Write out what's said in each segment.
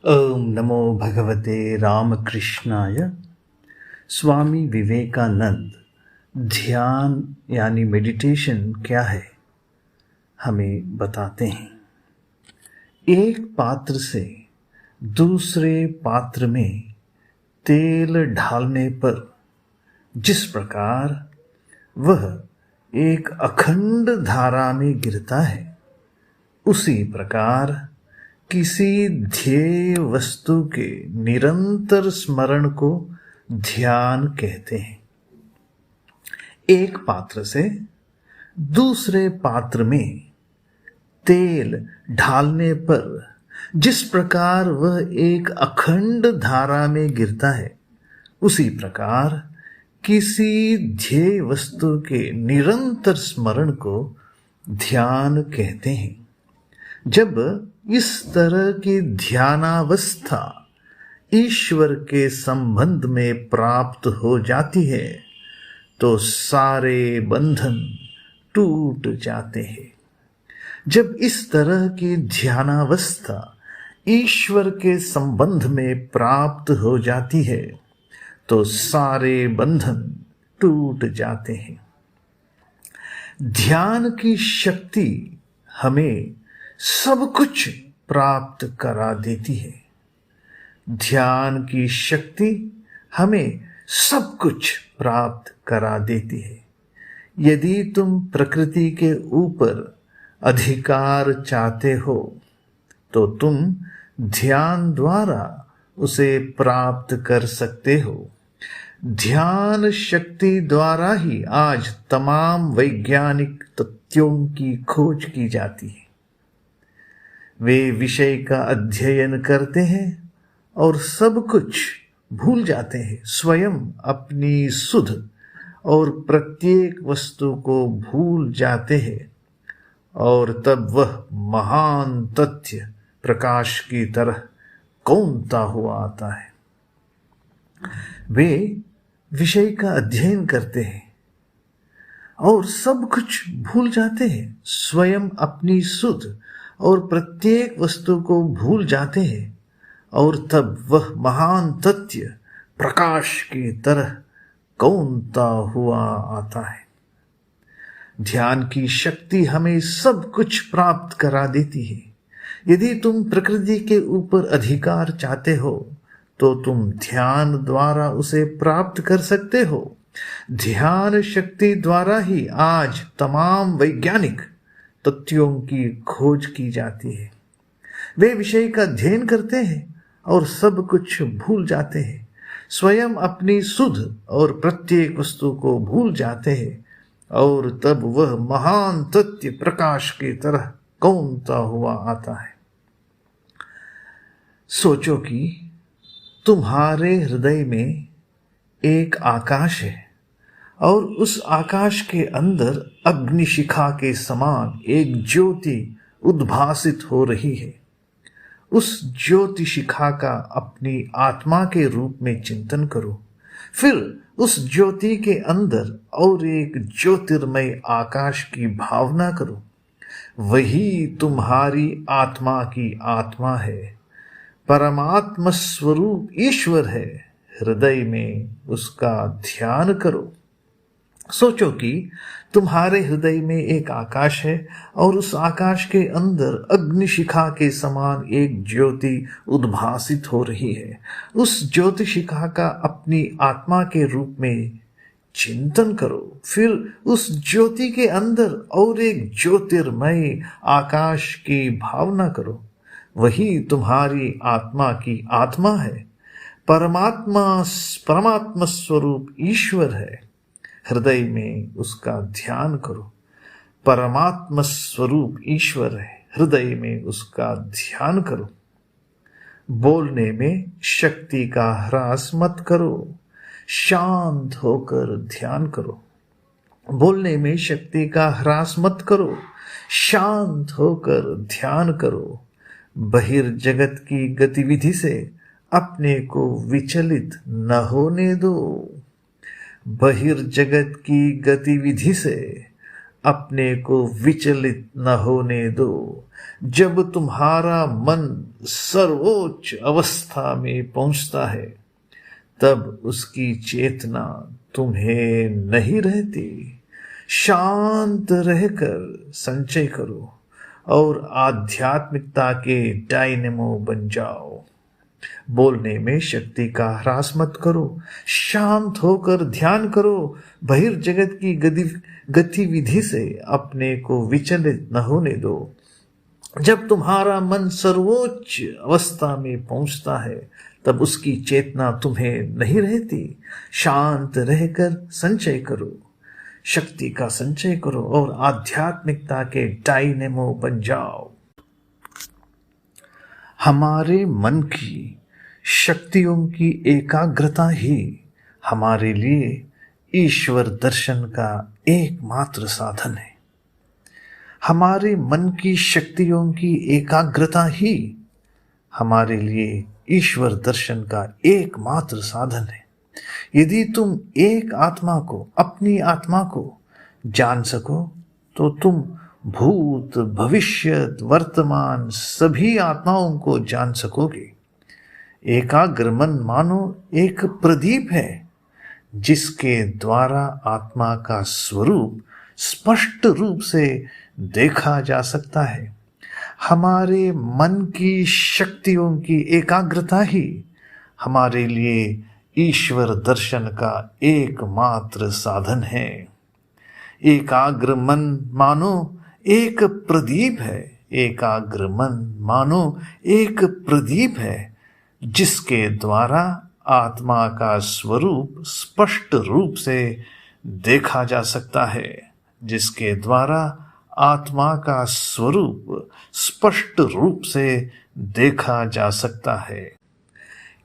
ओम नमो भगवते रामकृष्णाय। स्वामी विवेकानंद ध्यान यानी मेडिटेशन क्या है हमें बताते हैं। एक पात्र से दूसरे पात्र में तेल ढालने पर जिस प्रकार वह एक अखंड धारा में गिरता है, उसी प्रकार किसी ध्येय वस्तु के निरंतर स्मरण को ध्यान कहते हैं। एक पात्र से दूसरे पात्र में तेल ढालने पर जिस प्रकार वह एक अखंड धारा में गिरता है, उसी प्रकार किसी ध्येय वस्तु के निरंतर स्मरण को ध्यान कहते हैं। जब इस तरह की ध्यानावस्था ईश्वर के संबंध में प्राप्त हो जाती है तो सारे बंधन टूट जाते हैं। जब इस तरह की ध्यानावस्था ईश्वर के संबंध में प्राप्त हो जाती है तो सारे बंधन टूट जाते हैं। ध्यान की शक्ति हमें सब कुछ प्राप्त करा देती है। ध्यान की शक्ति हमें सब कुछ प्राप्त करा देती है। यदि तुम प्रकृति के ऊपर अधिकार चाहते हो तो तुम ध्यान द्वारा उसे प्राप्त कर सकते हो। ध्यान शक्ति द्वारा ही आज तमाम वैज्ञानिक तथ्यों की खोज की जाती है। वे विषय का अध्ययन करते हैं और सब कुछ भूल जाते हैं, स्वयं अपनी सुध और प्रत्येक वस्तु को भूल जाते हैं, और तब वह महान तथ्य प्रकाश की तरह कौंधता हुआ आता है। वे विषय का अध्ययन करते हैं और सब कुछ भूल जाते हैं, स्वयं अपनी सुध और प्रत्येक वस्तु को भूल जाते हैं, और तब वह महान तथ्य प्रकाश की तरह कौंधता हुआ आता है। ध्यान की शक्ति हमें सब कुछ प्राप्त करा देती है। यदि तुम प्रकृति के ऊपर अधिकार चाहते हो तो तुम ध्यान द्वारा उसे प्राप्त कर सकते हो। ध्यान शक्ति द्वारा ही आज तमाम वैज्ञानिक तथ्यों की खोज की जाती है। वे विषय का अध्ययन करते हैं और सब कुछ भूल जाते हैं, स्वयं अपनी सुध और प्रत्येक वस्तु को भूल जाते हैं, और तब वह महान तथ्य प्रकाश की तरह कौंधता हुआ आता है। सोचो कि तुम्हारे हृदय में एक आकाश है और उस आकाश के अंदर अग्निशिखा के समान एक ज्योति उद्भासित हो रही है। उस ज्योति शिखा का अपनी आत्मा के रूप में चिंतन करो। फिर उस ज्योति के अंदर और एक ज्योतिर्मय आकाश की भावना करो। वही तुम्हारी आत्मा की आत्मा है, परमात्मा स्वरूप ईश्वर है। हृदय में उसका ध्यान करो। सोचो कि तुम्हारे हृदय में एक आकाश है और उस आकाश के अंदर अग्निशिखा के समान एक ज्योति उद्भासित हो रही है। उस ज्योति शिखा का अपनी आत्मा के रूप में चिंतन करो। फिर उस ज्योति के अंदर और एक ज्योतिर्मय आकाश की भावना करो। वही तुम्हारी आत्मा की आत्मा है, परमात्मा स्वरूप ईश्वर है। हृदय में उसका ध्यान करो। परमात्मा स्वरूप ईश्वर है, हृदय में उसका ध्यान करो। बोलने में शक्ति का ह्रास मत करो, शांत होकर ध्यान करो। बोलने में शक्ति का ह्रास मत करो, शांत होकर ध्यान करो। बहिर्जगत की गतिविधि से अपने को विचलित न होने दो। बहिर्जगत की गतिविधि से अपने को विचलित न होने दो। जब तुम्हारा मन सर्वोच्च अवस्था में पहुंचता है, तब उसकी चेतना तुम्हें नहीं रहती। शांत रहकर संचय करो और आध्यात्मिकता के डायनेमो बन जाओ। बोलने में शक्ति का ह्रास मत करो। शांत होकर ध्यान करो। बहिर्जगत की गतिविधि से अपने को विचलित न होने दो। जब तुम्हारा मन सर्वोच्च अवस्था में पहुंचता है, तब उसकी चेतना तुम्हें नहीं रहती। शांत रहकर संचय करो, शक्ति का संचय करो और आध्यात्मिकता के डायनेमो बन जाओ। हमारे मन की शक्तियों की एकाग्रता ही हमारे लिए ईश्वर दर्शन का एकमात्र साधन है। हमारे मन की शक्तियों की एकाग्रता ही हमारे लिए ईश्वर दर्शन का एकमात्र साधन है। यदि तुम एक आत्मा को, अपनी आत्मा को जान सको, तो तुम भूत, भविष्य, वर्तमान सभी आत्माओं को जान सकोगे। एकाग्र मन मानो एक प्रदीप है, जिसके द्वारा आत्मा का स्वरूप स्पष्ट रूप से देखा जा सकता है। हमारे मन की शक्तियों की एकाग्रता ही हमारे लिए ईश्वर दर्शन का एकमात्र साधन है। एकाग्र मन मानो एक प्रदीप है। एकाग्र मन मानो एक प्रदीप है, जिसके द्वारा आत्मा का स्वरूप स्पष्ट रूप से देखा जा सकता है। जिसके द्वारा आत्मा का स्वरूप स्पष्ट रूप से देखा जा सकता है।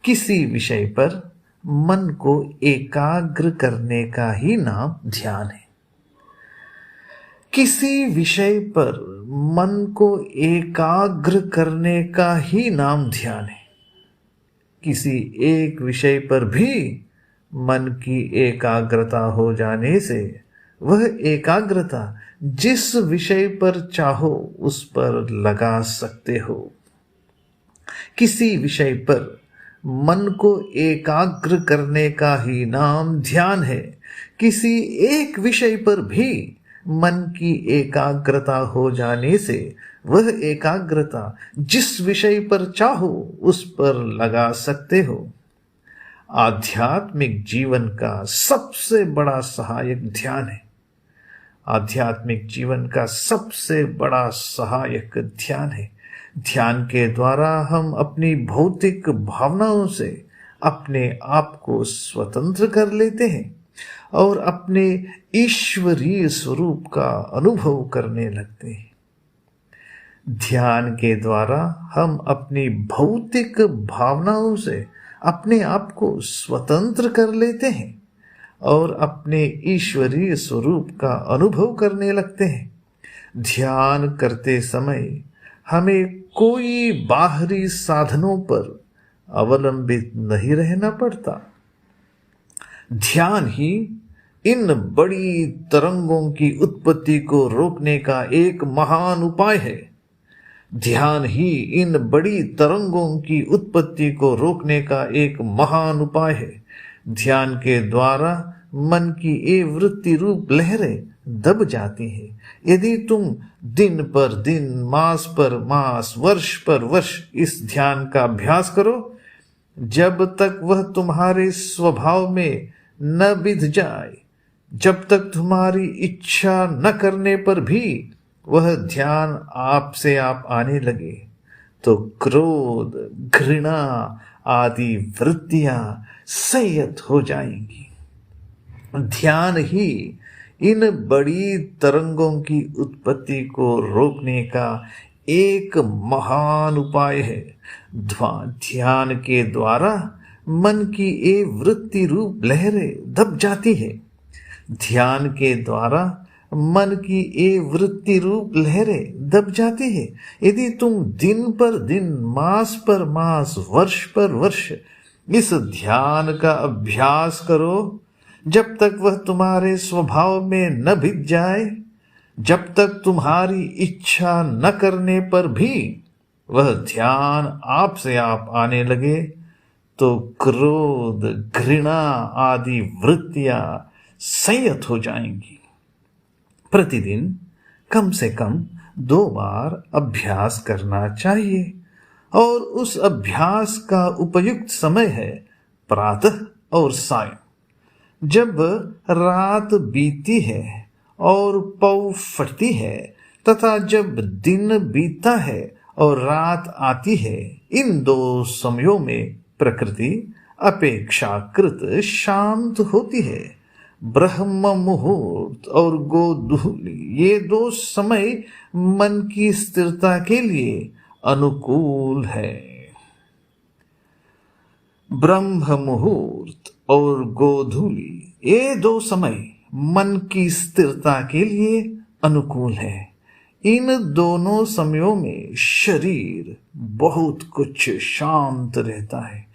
किसी विषय पर मन को एकाग्र करने का ही नाम ध्यान है। किसी विषय पर मन को एकाग्र करने का ही नाम ध्यान है। किसी एक विषय पर भी मन की एकाग्रता हो जाने से वह एकाग्रता जिस विषय पर चाहो उस पर लगा सकते हो। किसी विषय पर मन को एकाग्र करने का ही नाम ध्यान है। किसी एक विषय पर भी मन की एकाग्रता हो जाने से वह एकाग्रता जिस विषय पर चाहो उस पर लगा सकते हो। आध्यात्मिक जीवन का सबसे बड़ा सहायक ध्यान है। आध्यात्मिक जीवन का सबसे बड़ा सहायक ध्यान है। ध्यान के द्वारा हम अपनी भौतिक भावनाओं से अपने आप को स्वतंत्र कर लेते हैं और अपने ईश्वरीय स्वरूप का अनुभव करने लगते हैं। ध्यान के द्वारा हम अपनी भौतिक भावनाओं से अपने आप को स्वतंत्र कर लेते हैं और अपने ईश्वरीय स्वरूप का अनुभव करने लगते हैं। ध्यान करते समय हमें कोई बाहरी साधनों पर अवलंबित नहीं रहना पड़ता। ध्यान ही इन बड़ी तरंगों की उत्पत्ति को रोकने का एक महान उपाय है। ध्यान ही इन बड़ी तरंगों की उत्पत्ति को रोकने का एक महान उपाय है। ध्यान के द्वारा मन की ये वृत्ति रूप लहरें दब जाती हैं। यदि तुम दिन पर दिन, मास पर मास, वर्ष पर वर्ष इस ध्यान का अभ्यास करो, जब तक वह तुम्हारे स्वभाव में न बिध जाए, जब तक तुम्हारी इच्छा न करने पर भी वह ध्यान आपसे आप आने लगे, तो क्रोध, घृणा आदि वृत्तियां संयत हो जाएंगी। ध्यान ही इन बड़ी तरंगों की उत्पत्ति को रोकने का एक महान उपाय है। ध्यान के द्वारा मन की ये वृत्ति रूप लहरें दब जाती है। ध्यान के द्वारा मन की ये वृत्ति रूप लहरें दब जाती है। यदि तुम दिन पर दिन, मास पर मास, वर्ष पर वर्ष इस ध्यान का अभ्यास करो, जब तक वह तुम्हारे स्वभाव में न भिद जाए, जब तक तुम्हारी इच्छा न करने पर भी वह ध्यान आपसे आप आने लगे तो क्रोध, घृणा आदि वृत्तियां संयत हो जाएंगी। प्रतिदिन कम से कम 2 बार अभ्यास करना चाहिए और उस अभ्यास का उपयुक्त समय है प्रातः और सायं। जब रात बीती है और पौ फटती है तथा जब दिन बीतता है और रात आती है, इन 2 समयों में प्रकृति अपेक्षाकृत शांत होती है। ब्रह्म मुहूर्त और गोधूली, ये 2 समय मन की स्थिरता के लिए अनुकूल है। ब्रह्म मुहूर्त और गोधूली, ये 2 समय मन की स्थिरता के लिए अनुकूल है। इन दोनों समयों में शरीर बहुत कुछ शांत रहता है।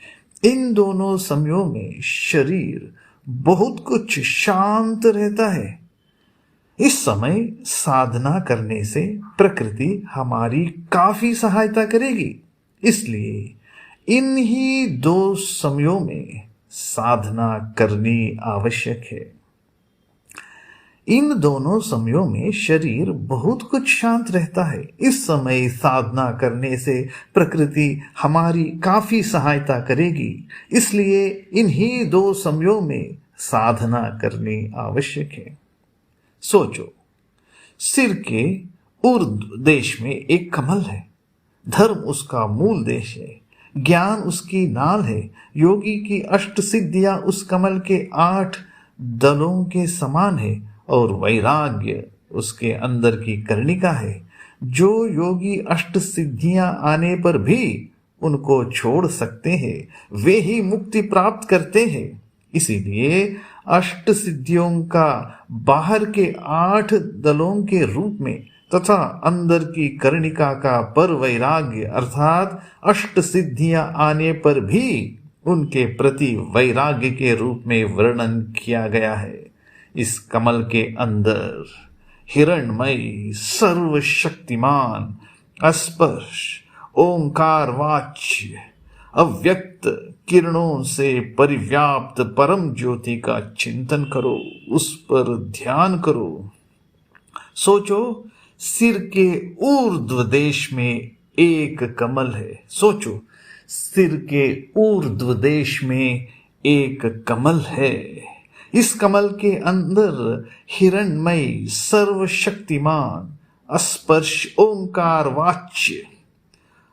इन दोनों समयों में शरीर बहुत कुछ शांत रहता है। इस समय साधना करने से प्रकृति हमारी काफी सहायता करेगी। इसलिए इन्हीं 2 समयों में साधना करनी आवश्यक है। इन दोनों समयों में शरीर बहुत कुछ शांत रहता है। इस समय साधना करने से प्रकृति हमारी काफी सहायता करेगी। इसलिए इन्हीं 2 समयों में साधना करनी आवश्यक है। सोचो, सिर के ऊर्ध्व देश में एक कमल है। धर्म उसका मूल देश है, ज्ञान उसकी नाल है। योगी की 8 सिद्धियां उस कमल के 8 दलों के समान है और वैराग्य उसके अंदर की कर्णिका है। जो योगी 8 सिद्धियां आने पर भी उनको छोड़ सकते हैं, वे ही मुक्ति प्राप्त करते हैं। इसीलिए 8 सिद्धियों का बाहर के 8 दलों के रूप में तथा अंदर की कर्णिका का पर वैराग्य अर्थात 8 सिद्धियां आने पर भी उनके प्रति वैराग्य के रूप में वर्णन किया गया है। इस कमल के अंदर हिरण्मयी, सर्वशक्तिमान, अस्पर्श, ओंकार वाच्य, अव्यक्त किरणों से परिव्याप्त परम ज्योति का चिंतन करो, उस पर ध्यान करो। सोचो, सिर के ऊर्ध्व देश में एक कमल है। सोचो, सिर के ऊर्ध्व देश में एक कमल है। इस कमल के अंदर हिरण्मयी, सर्वशक्तिमान, अस्पर्श, ओंकार वाच्य,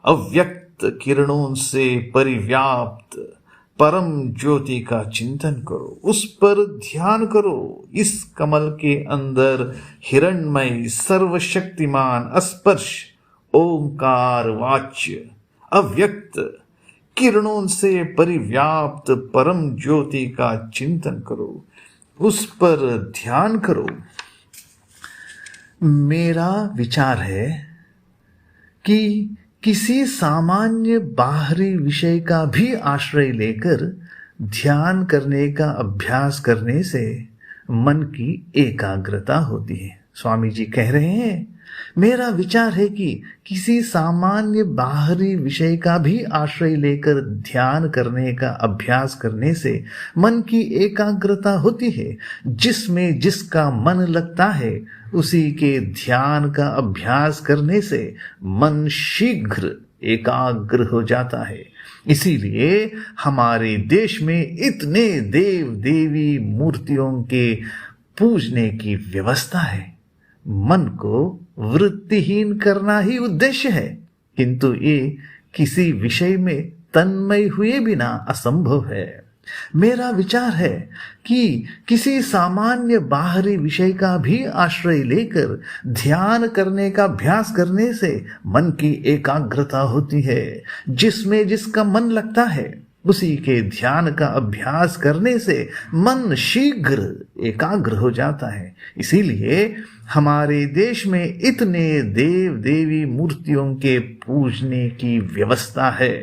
अव्यक्त किरणों से परिव्याप्त परम ज्योति का चिंतन करो, उस पर ध्यान करो। इस कमल के अंदर हिरण्मयी, सर्वशक्तिमान, अस्पर्श, ओंकार वाच्य, अव्यक्त किरणों से परिव्याप्त परम ज्योति का चिंतन करो, उस पर ध्यान करो। मेरा विचार है कि किसी सामान्य बाहरी विषय का भी आश्रय लेकर ध्यान करने का अभ्यास करने से मन की एकाग्रता होती है। स्वामी जी कह रहे हैं, मेरा विचार है कि किसी सामान्य बाहरी विषय का भी आश्रय लेकर ध्यान करने का अभ्यास करने से मन की एकाग्रता होती है। जिसमें जिसका मन लगता है उसी के ध्यान का अभ्यास करने से मन शीघ्र एकाग्र हो जाता है। इसीलिए हमारे देश में इतने देव देवी मूर्तियों के पूजने की व्यवस्था है। मन को वृत्तिहीन करना ही उद्देश्य है, किंतु ये किसी विषय में तन्मय हुए बिना असंभव है। मेरा विचार है कि किसी सामान्य बाहरी विषय का भी आश्रय लेकर ध्यान करने का अभ्यास करने से मन की एकाग्रता होती है। जिसमें जिसका मन लगता है उसी के ध्यान का अभ्यास करने से मन शीघ्र एकाग्र हो जाता है। इसीलिए हमारे देश में इतने देव देवी मूर्तियों के पूजने की व्यवस्था है।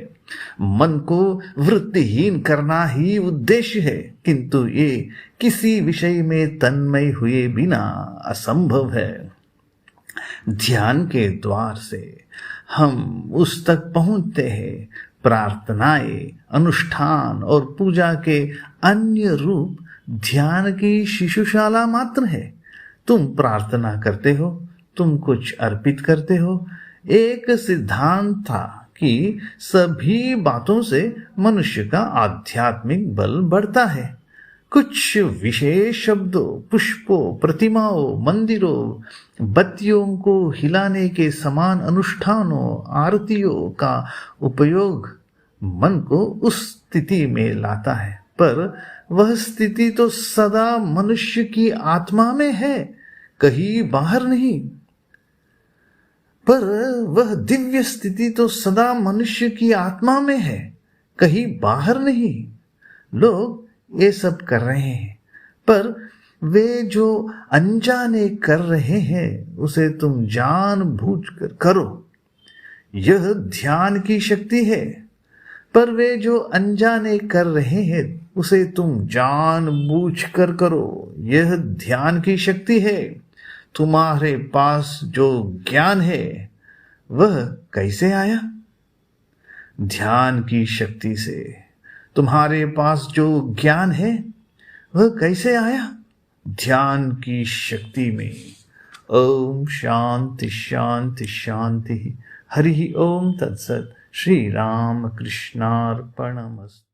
मन को वृत्तिहीन करना ही उद्देश्य है, किंतु ये किसी विषय में तन्मय हुए बिना असंभव है। ध्यान के द्वार से हम उस तक पहुंचते हैं। प्रार्थनाएं, अनुष्ठान और पूजा के अन्य रूप ध्यान की शिशुशाला मात्र है। तुम प्रार्थना करते हो, तुम कुछ अर्पित करते हो। एक सिद्धांत था कि सभी बातों से मनुष्य का आध्यात्मिक बल बढ़ता है। कुछ विशेष शब्दों, पुष्पों, प्रतिमाओं, मंदिरों, बत्तियों को हिलाने के समान अनुष्ठानों, आरतियों का उपयोग मन को उस स्थिति में लाता है, पर वह स्थिति तो सदा मनुष्य की आत्मा में है, कहीं बाहर नहीं। पर वह दिव्य स्थिति तो सदा मनुष्य की आत्मा में है, कहीं बाहर नहीं। लोग ये सब कर रहे हैं, पर वे जो अनजाने कर रहे हैं उसे तुम जानबूझकर करो। यह ध्यान की शक्ति है। पर वे जो अनजाने कर रहे हैं उसे तुम जानबूझकर करो। यह ध्यान की शक्ति है। तुम्हारे पास जो ज्ञान है वह कैसे आया? ध्यान की शक्ति से। तुम्हारे पास जो ज्ञान है वह कैसे आया? ध्यान की शक्ति में। ओम शांति शांति शांति। हरि ओम तत्सत। श्री राम कृष्णार्पणमस्तु।